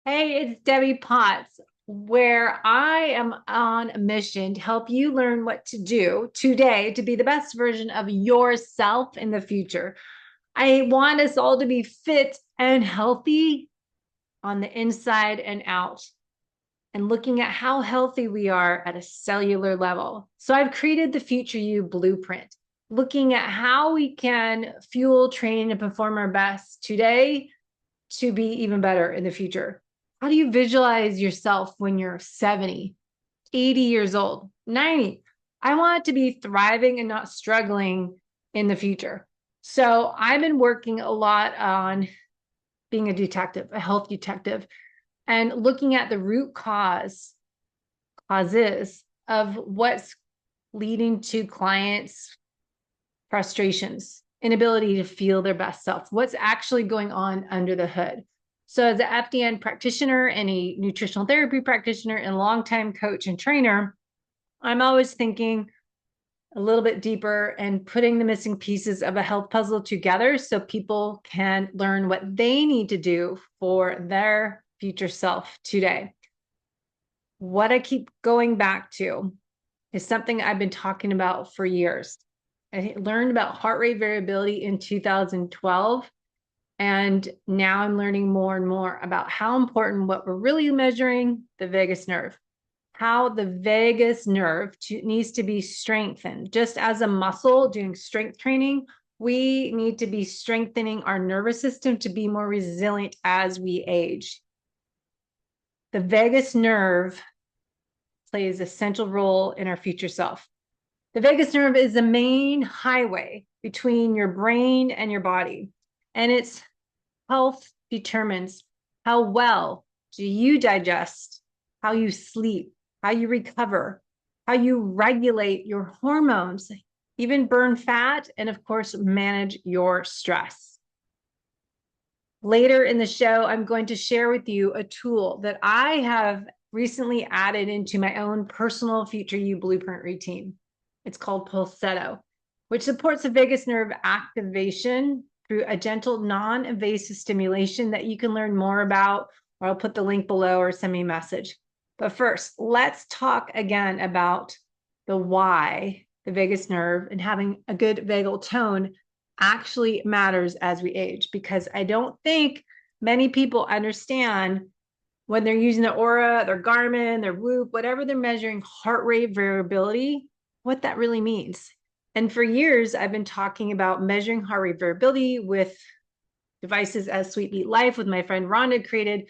Hey, it's Debbie Potts, where I am on a mission to help you learn what to do today to be the best version of yourself in the future. I want us all to be fit and healthy on the inside and out, and looking at how healthy we are at a cellular level. So I've created the FutureYou Blueprint, looking at how we can fuel, train, and perform our best today to be even better in the future. How do you visualize yourself when you're 70, 80 years old, 90? I want to be thriving and not struggling in the future. So I've been working a lot on being a detective, a health detective, and looking at the root causes of what's leading to clients' frustrations, inability to feel their best self, what's actually going on under the hood. So as an FDN practitioner and a nutritional therapy practitioner and longtime coach and trainer, I'm always thinking a little bit deeper and putting the missing pieces of a health puzzle together so people can learn what they need to do for their future self today. What I keep going back to is something I've been talking about for years. I learned about heart rate variability in 2012. And now I'm learning more and more about how important what we're really measuring, the vagus nerve, how the vagus nerve needs to be strengthened. Just as a muscle doing strength training, we need to be strengthening our nervous system to be more resilient as we age. The vagus nerve plays a central role in our future self. The vagus nerve is the main highway between your brain and your body, and its health determines how well do you digest, how you sleep, how you recover, how you regulate your hormones, even burn fat, and of course, manage your stress. Later in the show, I'm going to share with you a tool that I have recently added into my own personal FutureYou Blueprint routine. It's called Pulsetto, which supports the vagus nerve activation through a gentle, non-invasive stimulation that you can learn more about, or I'll put the link below or send me a message. But first, let's talk again about the why the vagus nerve and having a good vagal tone actually matters as we age, because I don't think many people understand when they're using their Aura, their Garmin, their Whoop, whatever they're measuring heart rate variability, what that really means. And for years, I've been talking about measuring heart rate variability with devices as Sweet Beat Life with my friend Rhonda created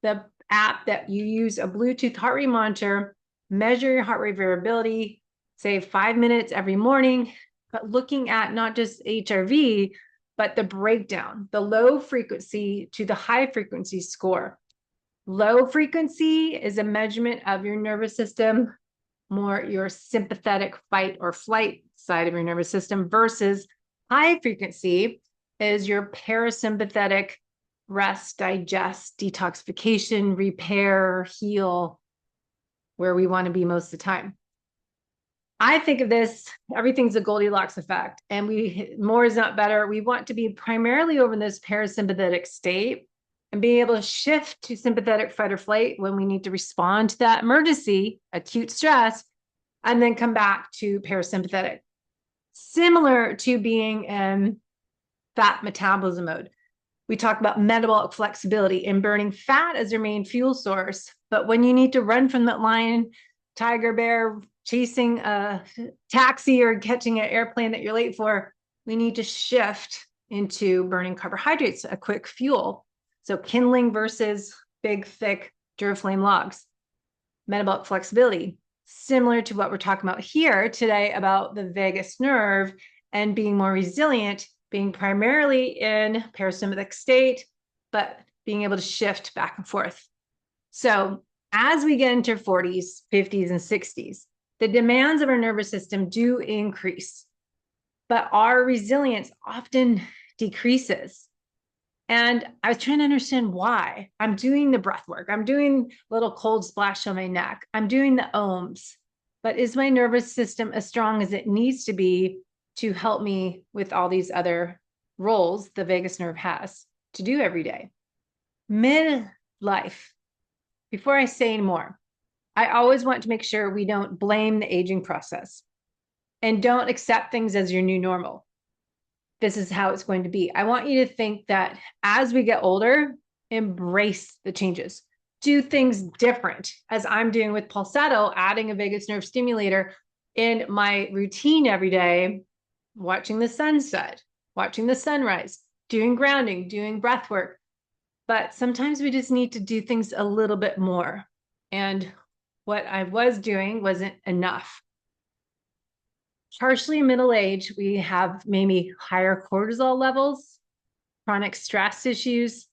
the app that you use a Bluetooth heart rate monitor, measure your heart rate variability, say 5 minutes every morning, but looking at not just HRV, but the breakdown, the low frequency to the high frequency score. Low frequency is a measurement of your nervous system, more your sympathetic fight or flight side of your nervous system, versus high frequency is your parasympathetic rest, digest, detoxification, repair, heal, where we want to be most of the time. I think of this, everything's a Goldilocks effect, and more is not better. We want to be primarily over in this parasympathetic state and being able to shift to sympathetic fight or flight when we need to respond to that emergency, acute stress, and then come back to parasympathetic. Similar to being in fat metabolism mode. We talk about metabolic flexibility and burning fat as your main fuel source. But when you need to run from that lion, tiger, bear, chasing a taxi or catching an airplane that you're late for, we need to shift into burning carbohydrates, a quick fuel. So kindling versus big, thick Duraflame logs. Metabolic flexibility, similar to what we're talking about here today about the vagus nerve and being more resilient, being primarily in parasympathetic state, but being able to shift back and forth. So as we get into 40s, 50s, and 60s, the demands of our nervous system do increase, but our resilience often decreases. And I was trying to understand why. I'm doing the breath work. I'm doing a little cold splash on my neck. I'm doing the ohms. But is my nervous system as strong as it needs to be to help me with all these other roles the vagus nerve has to do every day? midlife. Before I say any more, I always want to make sure we don't blame the aging process and don't accept things as your new normal. This is how it's going to be. I want you to think that as we get older, embrace the changes. Do things different, as I'm doing with Pulsetto, adding a vagus nerve stimulator in my routine every day, watching the sunset, watching the sunrise, doing grounding, doing breath work. But sometimes we just need to do things a little bit more. And what I was doing wasn't enough. Partially middle age, we have maybe higher cortisol levels, chronic stress issues.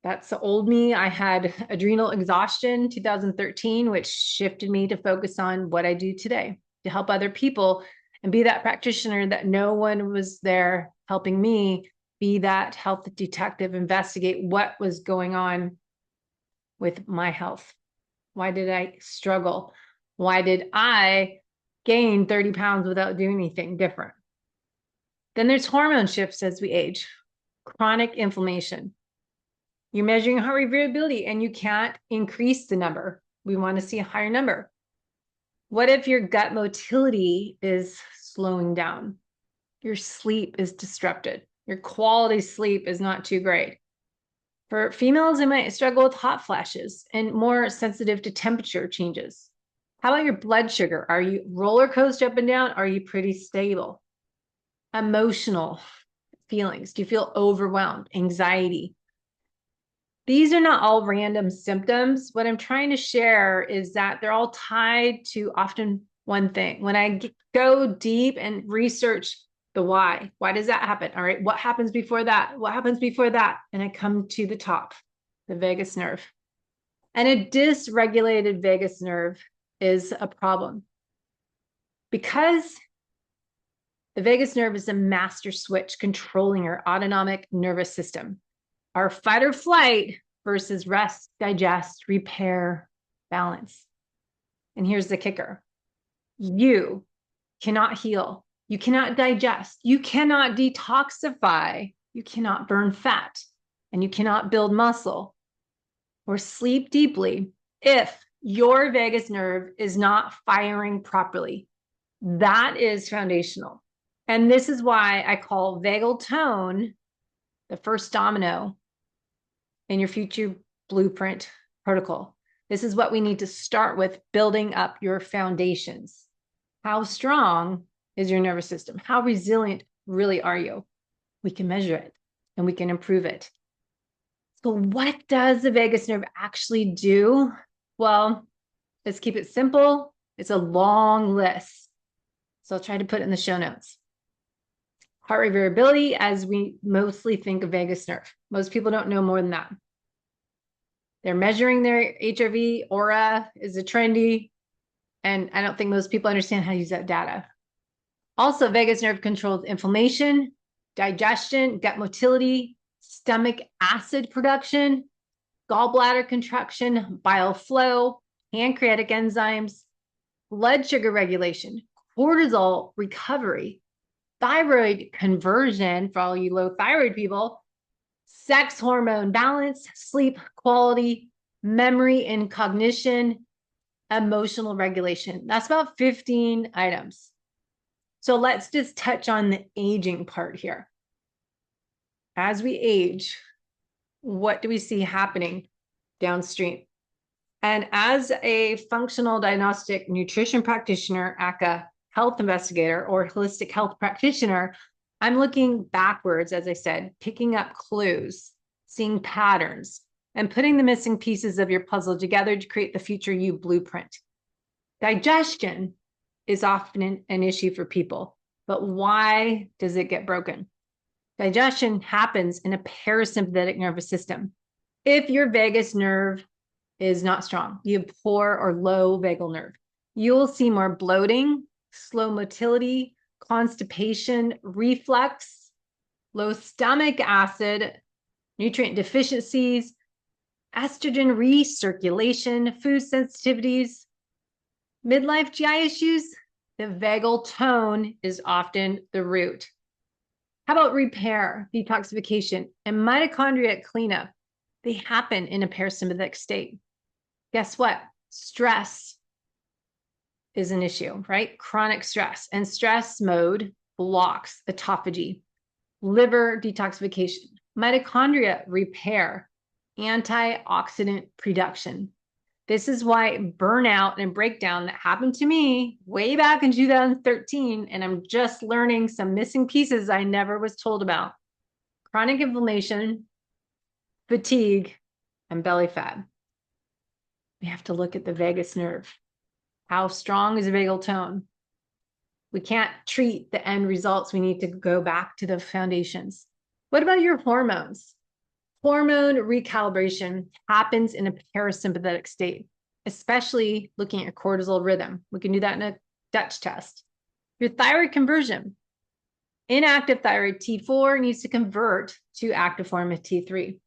That's the old me. I had adrenal exhaustion 2013, which shifted me to focus on what I do today to help other people and be that practitioner that no one was there helping me be that health detective, investigate what was going on with my health. Why did I struggle? Why did I gain 30 pounds without doing anything different? Then there's hormone shifts as we age, chronic inflammation. You're measuring heart rate variability and you can't increase the number. We want to see a higher number. What if your gut motility is slowing down? Your sleep is disrupted. Your quality sleep is not too great. For females, they might struggle with hot flashes and more sensitive to temperature changes. How about your blood sugar? Are you roller coaster up and down? Are you pretty stable? Emotional feelings. Do you feel overwhelmed? Anxiety? These are not all random symptoms. What I'm trying to share is that they're all tied to often one thing. When I go deep and research the why does that happen? All right, what happens before that? What happens before that? And I come to the top, the vagus nerve. And a dysregulated vagus nerve is a problem because the vagus nerve is a master switch controlling our autonomic nervous system. Our fight or flight versus rest, digest, repair, balance. And here's the kicker. You cannot heal. You cannot digest. You cannot detoxify. You cannot burn fat. And you cannot build muscle or sleep deeply if your vagus nerve is not firing properly. That is foundational. And this is why I call vagal tone the first domino in your FutureYou Blueprint protocol. This is what we need to start with, building up your foundations. How strong is your nervous system? How resilient really are you? We can measure it and we can improve it. So what does the vagus nerve actually do? Well, let's keep it simple. It's a long list. So I'll try to put it in the show notes. Heart rate variability, as we mostly think of vagus nerve. Most people don't know more than that. They're measuring their HRV, aura is a trendy, and I don't think most people understand how to use that data. Also, vagus nerve controls inflammation, digestion, gut motility, stomach acid production, gallbladder contraction, bile flow, pancreatic enzymes, blood sugar regulation, cortisol recovery, thyroid conversion for all you low thyroid people, sex hormone balance, sleep quality, memory and cognition, emotional regulation. That's about 15 items. So let's just touch on the aging part here. As we age, what do we see happening downstream? And as a functional diagnostic nutrition practitioner, ACA health investigator, or holistic health practitioner, I'm looking backwards, as I said, picking up clues, seeing patterns, and putting the missing pieces of your puzzle together to create the FutureYou Blueprint. Digestion is often an issue for people, but why does it get broken? Digestion happens in a parasympathetic nervous system. If your vagus nerve is not strong, you have poor or low vagal nerve, you'll see more bloating, slow motility, constipation, reflux, low stomach acid, nutrient deficiencies, estrogen recirculation, food sensitivities, midlife GI issues. The vagal tone is often the root. How about repair, detoxification, and mitochondria cleanup? they happen in a parasympathetic state. Guess what? Stress is an issue, right? Chronic stress, and stress mode blocks autophagy, liver detoxification, mitochondria repair, antioxidant production. This is why burnout and breakdown that happened to me way back in 2013, and I'm just learning some missing pieces I never was told about. Chronic inflammation, fatigue, and belly fat. We have to look at the vagus nerve. How strong is the vagal tone? We can't treat the end results. We need to go back to the foundations. What about your hormones? Hormone recalibration happens in a parasympathetic state, especially looking at cortisol rhythm. We can do that in a Dutch test. Your thyroid conversion. Inactive thyroid T4 needs to convert to active form of T3.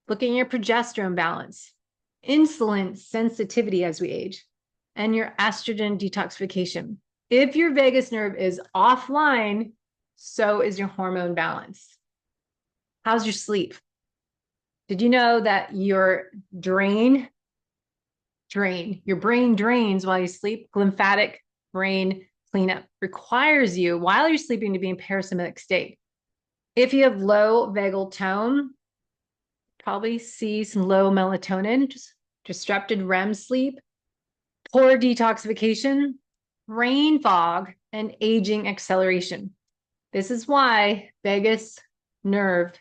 Looking at your progesterone balance, insulin sensitivity as we age, and your estrogen detoxification. If your vagus nerve is offline, so is your hormone balance. How's your sleep? Did you know that your brain drains while you sleep? Glymphatic brain cleanup requires you while you're sleeping to be in parasympathetic state. If you have low vagal tone, probably see some low melatonin, just disrupted REM sleep, poor detoxification, brain fog, and aging acceleration. This is why vagus nerve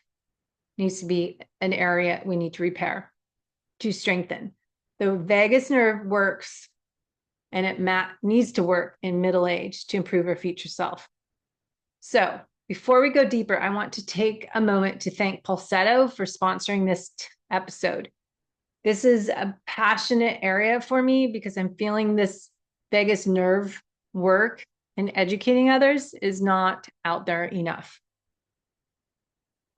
needs to be an area we need to repair, to strengthen. The vagus nerve works, and it needs to work in middle age to improve our future self. So before we go deeper, I want to take a moment to thank Pulsetto for sponsoring this episode. This is a passionate area for me because I'm feeling this vagus nerve work and educating others is not out there enough.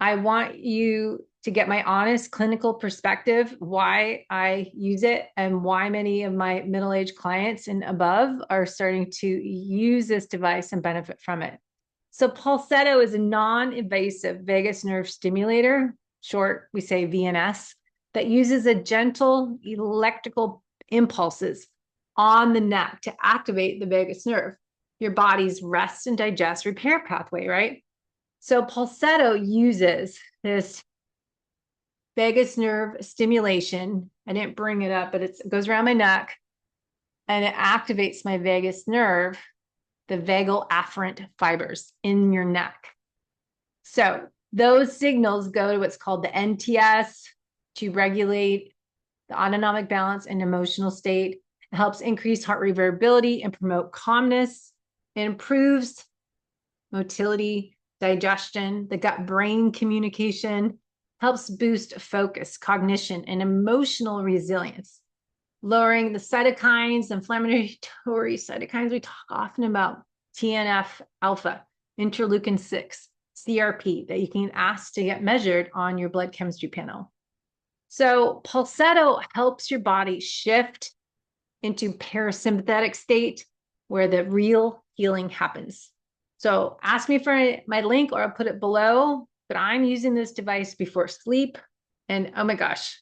I want you to get my honest clinical perspective, why I use it and why many of my middle-aged clients and above are starting to use this device and benefit from it. So Pulsetto is a non-invasive vagus nerve stimulator, short, we say VNS, that uses a gentle electrical impulses on the neck to activate the vagus nerve, your body's rest and digest repair pathway, right? So Pulsetto uses this vagus nerve stimulation. I didn't bring it up, but it goes around my neck and it activates my vagus nerve, the vagal afferent fibers in your neck. So those signals go to what's called the NTS to regulate the autonomic balance and emotional state. It helps increase heart rate variability and promote calmness. It improves motility, digestion, the gut-brain communication, helps boost focus, cognition, and emotional resilience, lowering the cytokines, inflammatory cytokines we talk often about, TNF alpha, interleukin 6, CRP, that you can ask to get measured on your blood chemistry panel. So Pulsetto helps your body shift into parasympathetic state where the real healing happens. So ask me for my link or I'll put it below, but I'm using this device before sleep. And oh my gosh,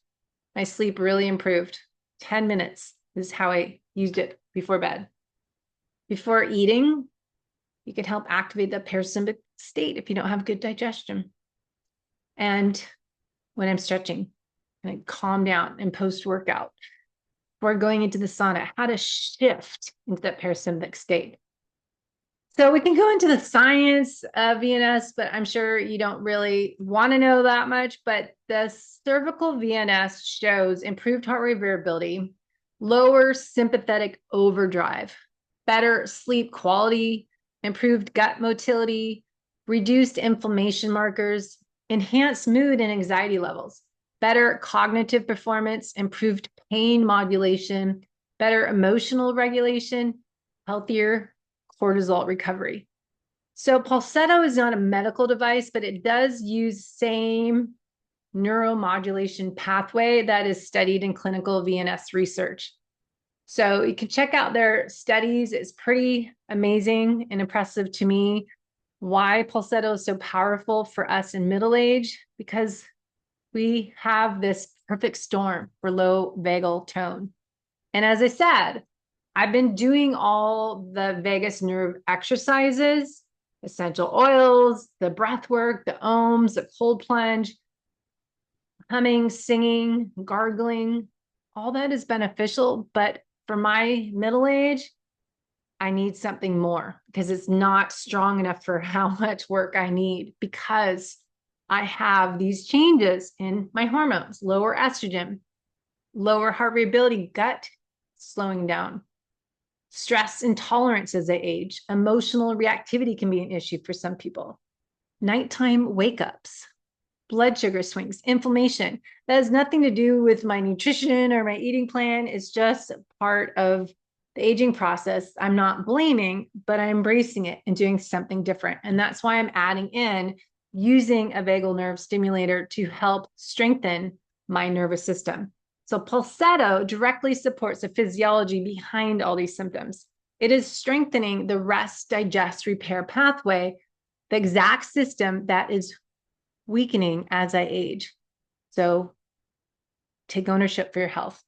my sleep really improved. 10 minutes is how I used it before bed. Before eating, you can help activate the parasympathetic state if you don't have good digestion. And when I'm stretching, and I calm down and post-workout. Before going into the sauna, how to shift into that parasympathetic state. So we can go into the science of VNS, but I'm sure you don't really want to know that much. But the cervical VNS shows improved heart rate variability, lower sympathetic overdrive, better sleep quality, improved gut motility, reduced inflammation markers, enhanced mood and anxiety levels, better cognitive performance, improved pain modulation, better emotional regulation, healthier cortisol recovery. So Pulsetto is not a medical device, but it does use same neuromodulation pathway that is studied in clinical VNS research. So you can check out their studies. It's pretty amazing and impressive to me why Pulsetto is so powerful for us in middle age, because we have this perfect storm for low vagal tone. And as I said, I've been doing all the vagus nerve exercises, essential oils, the breath work, the ohms, the cold plunge, humming, singing, gargling. All that is beneficial. But for my middle age, I need something more because it's not strong enough for how much work I need, because I have these changes in my hormones, lower estrogen, lower heart variability, gut slowing down, stress intolerance as I age, emotional reactivity can be an issue for some people, nighttime wake ups, blood sugar swings, inflammation. That has nothing to do with my nutrition or my eating plan. It's just part of the aging process. I'm not blaming, but I'm embracing it and doing something different. And that's why I'm adding in using a vagal nerve stimulator to help strengthen my nervous system. So Pulsetto directly supports the physiology behind all these symptoms. It is strengthening the rest, digest, repair pathway, the exact system that is weakening as I age. So take ownership for your health.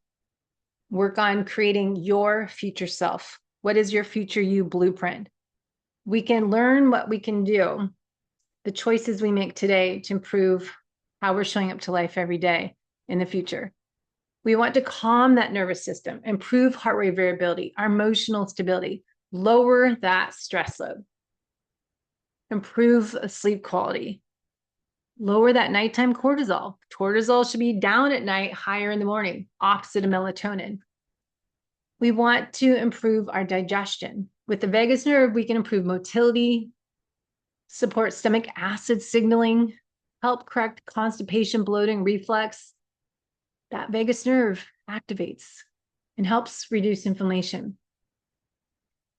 Work on creating your future self. What is your future you blueprint? We can learn what we can do, the choices we make today to improve how we're showing up to life every day in the future. We want to calm that nervous system, improve heart rate variability, our emotional stability, lower that stress load, improve sleep quality, lower that nighttime cortisol. Cortisol should be down at night, higher in the morning, opposite of melatonin. We want to improve our digestion. With the vagus nerve, we can improve motility, support stomach acid signaling, help correct constipation, bloating, reflux. That vagus nerve activates and helps reduce inflammation.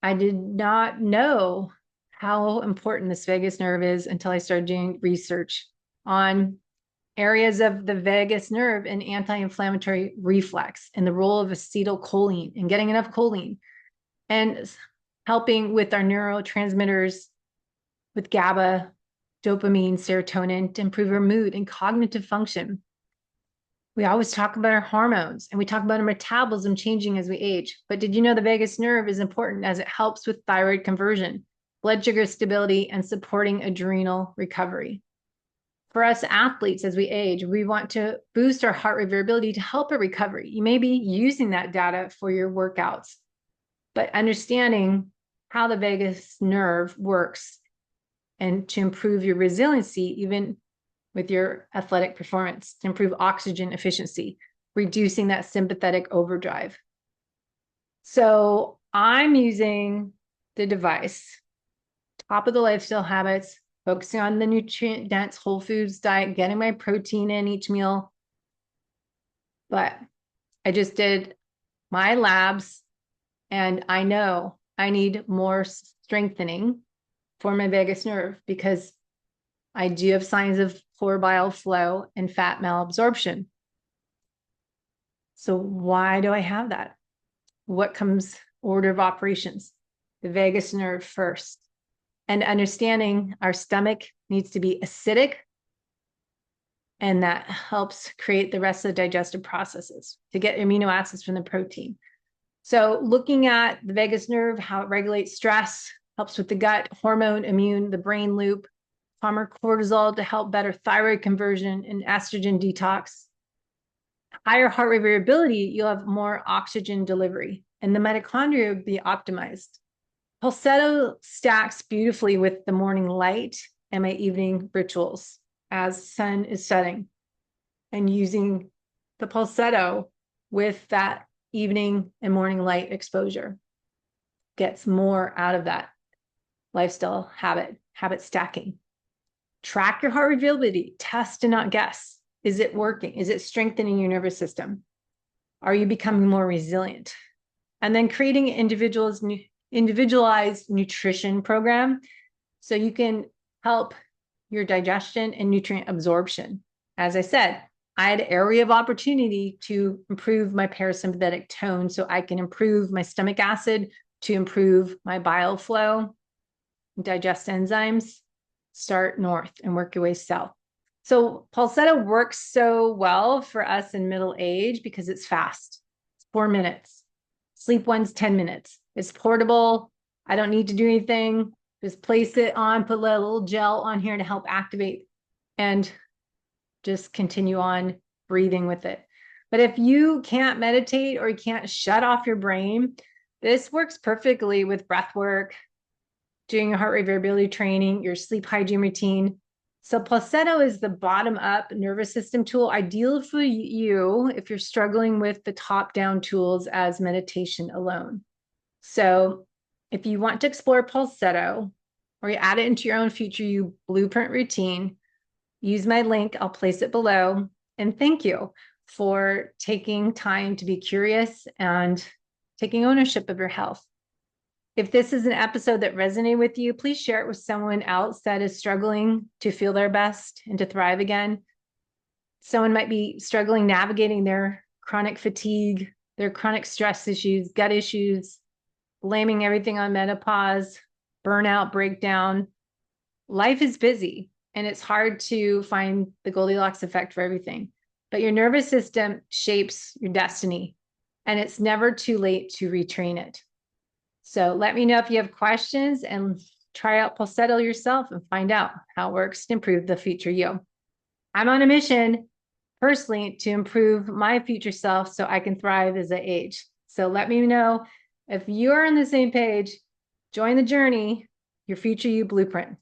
I did not know how important this vagus nerve is until I started doing research on areas of the vagus nerve and anti-inflammatory reflex and the role of acetylcholine and getting enough choline and helping with our neurotransmitters with GABA, dopamine, serotonin to improve our mood and cognitive function. We always talk about our hormones and we talk about our metabolism changing as we age. But did you know the vagus nerve is important as it helps with thyroid conversion, blood sugar stability, and supporting adrenal recovery? For us athletes, as we age, we want to boost our heart rate variability to help a recovery. You may be using that data for your workouts, but understanding how the vagus nerve works and to improve your resiliency, even with your athletic performance, to improve oxygen efficiency, reducing that sympathetic overdrive. So I'm using the device, top of the lifestyle habits, focusing on the nutrient-dense whole foods diet, getting my protein in each meal. But I just did my labs and I know I need more strengthening for my vagus nerve because I do have signs of poor bile flow and fat malabsorption. So why do I have that? What comes order of operations? The vagus nerve first. And understanding our stomach needs to be acidic, and that helps create the rest of the digestive processes to get amino acids from the protein. So looking at the vagus nerve, how it regulates stress, helps with the gut, hormone, immune, the brain loop, calmer cortisol to help better thyroid conversion and estrogen detox. Higher heart rate variability, you'll have more oxygen delivery, and the mitochondria will be optimized. Pulsetto stacks beautifully with the morning light and my evening rituals as sun is setting, and using the Pulsetto with that evening and morning light exposure gets more out of that lifestyle habit stacking. Track your heart rate variability, test and not guess. Is it working? Is it strengthening your nervous system? Are you becoming more resilient? And then creating individualized nutrition program so you can help your digestion and nutrient absorption. As I said, I had an area of opportunity to improve my parasympathetic tone so I can improve my stomach acid, to improve my bile flow, digest enzymes. Start north and work your way south. So Pulsetto works so well for us in middle age because it's fast. It's 4 minutes. Sleep one's 10 minutes. It's portable. I don't need to do anything. Just place it on, put a little gel on here to help activate, and just continue on breathing with it. But if you can't meditate or you can't shut off your brain, this works perfectly with breath work, doing your heart rate variability training, your sleep hygiene routine. So Pulsetto is the bottom up nervous system tool, ideal for you if you're struggling with the top down tools as meditation alone. So if you want to explore Pulsetto or you add it into your own FutureYou Blueprint routine, use my link. I'll place it below. And thank you for taking time to be curious and taking ownership of your health. If this is an episode that resonated with you, please share it with someone else that is struggling to feel their best and to thrive again. Someone might be struggling navigating their chronic fatigue, their chronic stress issues, gut issues, blaming everything on menopause, burnout, breakdown. Life is busy and it's hard to find the Goldilocks effect for everything. But your nervous system shapes your destiny, and it's never too late to retrain it. So let me know if you have questions and try out Pulsetto yourself and find out how it works to improve the future you. I'm on a mission personally to improve my future self so I can thrive as I age. So let me know if you're on the same page. Join the journey, your FutureYou Blueprint.